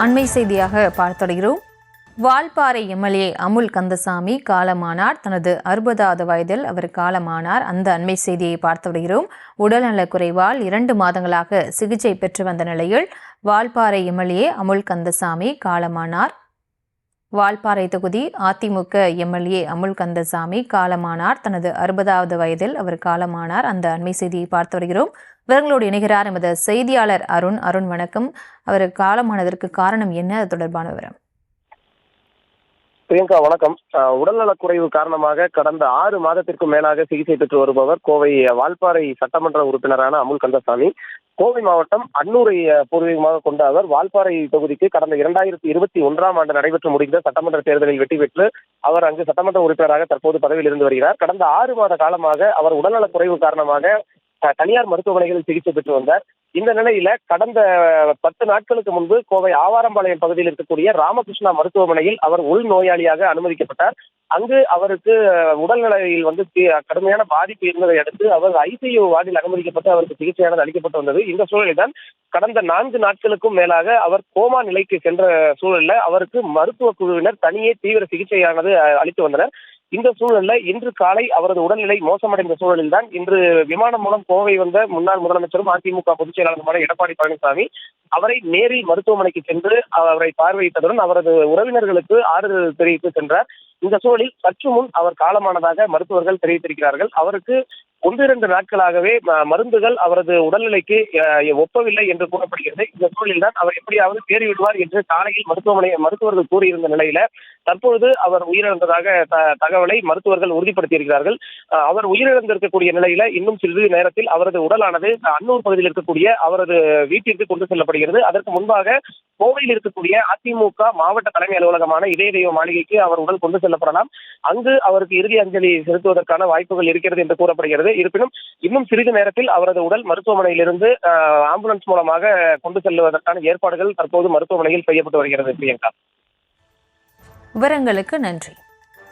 அண்மை செய்தியாக பார்த்துடுகிறோம். வால்பாறை எம்எல்ஏ அமுல் கந்தசாமி காலமானார். தனது 60வது வயதில் அவர் காலமானார். அந்த அண்மை செய்தியை பார்த்து வருகிறோம். உடல்நலக் குறைவால் 2 மாதங்களாக சிகிச்சை பெற்று வந்த நிலையில் வால்பாறை எம்எல்ஏ அமுல் கந்தசாமி காலமானார். வால்பாறை தொகுதி அதிமுக எம்எல்ஏ அமுல் கந்தசாமி காலமானார். தனது 60வது வயதில் அவர் காலமானார். அந்த அண்மை செய்தியை பார்த்து வருகிறோம். இவர்களோடு இணைகிறார் எமது செய்தியாளர் அருண். வணக்கம். அவர் காலமானதற்கு காரணம் என்ன? அது தொடர்பான விவரம். பிரியங்கா வணக்கம். உடல்நலக்குறைவு காரணமாக கடந்த 6 மாதத்திற்கும் மேலாக சிகிச்சை பெற்று வருபவர் கோவை வால்பாறை சட்டமன்ற உறுப்பினரான அமுல் கந்தசாமி. கோவை மாவட்டம் அன்னூரை பூர்வீகமாக கொண்ட அவர் வால்பாறை தொகுதிக்கு கடந்த 2021ஆம் ஆண்டு நடைபெற்று முடிந்த சட்டமன்ற தேர்தலில் வெற்றி பெற்று அவர் அங்கு சட்டமன்ற உறுப்பினராக தற்போது பதவியில் இருந்து வருகிறார். கடந்த 6 மாத காலமாக அவர் உடல்நலக்குறைவு காரணமாக தனியார் மருத்துவமனைகளில் சிகிச்சை பெற்று வந்தார். இந்த நிலையில கடந்த 10 நாட்களுக்கு முன்பு கோவை ஆவாரம்பாளையம் பகுதியில் இருக்கக்கூடிய ராமகிருஷ்ணா மருத்துவமனையில் அவர் உள் நோயாளியாக அனுமதிக்கப்பட்டார். அங்கு அவருக்கு உடல்நிலையில் கடுமையான பாதிப்பு இருந்ததை அடுத்து அவர் ஐசியு வார்டில் அனுமதிக்கப்பட்டு அவருக்கு சிகிச்சையானது அளிக்கப்பட்டு வந்தது. இந்த சூழலில் தான் கடந்த 4 நாட்களுக்கும் மேலாக அவர் கோமா நிலைக்கு சென்ற சூழலில் அவருக்கு மருத்துவ குழுவினர் தனியே தீவிர சிகிச்சையானது அளித்து வந்தனர். இந்த சூழல்ல இன்று காலை அவரது உடல்நிலை மோசமடைந்த சூழலில் தான் இன்று விமானம் மூலம் கோவை வந்த முன்னாள் முதலமைச்சரும் அதிமுக பொதுச் செயலாளருமான எடப்பாடி பழனிசாமி அவரை நேரில் மருத்துவமனைக்கு சென்று அவரை பார்வையிட்டதுடன் அவரது உறவினர்களுக்கு ஆறுதல் தெரிவித்து சென்றார். இந்த சூழலில் சற்று முன் அவர் காலமானதாக மருத்துவர்கள் தெரிவித்திருக்கிறார்கள். அவருக்கு 1-2 நாட்களாகவே மருந்துகள் அவரது உடல்நிலைக்கு ஒப்பவில்லை என்று கூறப்படுகிறது. இந்த சூழலில் தான் அவர் எப்படியாவது தேறிவிடுவார் என்று காலையில் மருத்துவர்கள் கூறியிருந்த நிலையில தற்பொழுது அவர் உயிரிழந்ததாக தகவலை மருத்துவர்கள் உறுதிப்படுத்தியிருக்கிறார்கள். அவர் உயிரிழந்திருக்கக்கூடிய நிலையில இன்னும் சிறிது நேரத்தில் அவரது உடலானது அன்னூர் பகுதியில் இருக்கக்கூடிய அவரது வீட்டிற்கு கொண்டு செல்லப்படுகிறது. அதற்கு முன்பாக கோவையில் இருக்கக்கூடிய அதிமுக மாவட்ட தலைமை அலுவலகமான இதய தெய்வ மாளிகைக்கு அவர் உடல் கொண்டு செல்லப்படலாம். அங்கு அவருக்கு இறுதி அஞ்சலி செலுத்துவதற்கான வாய்ப்புகள் இருக்கிறது என்று கூறப்படுகிறது. இருப்பினும் இன்னும் சிறிது நேரத்தில் அவரது உடல் மருத்துவமனையிலிருந்து ஆம்புலன்ஸ் மூலமாக கொண்டு செல்வதற்கான ஏற்பாடுகள் தற்போது மருத்துவமனையில் செய்யப்பட்டு வருகிறது. பிரியங்கா, விவரங்களுக்கு நன்றி.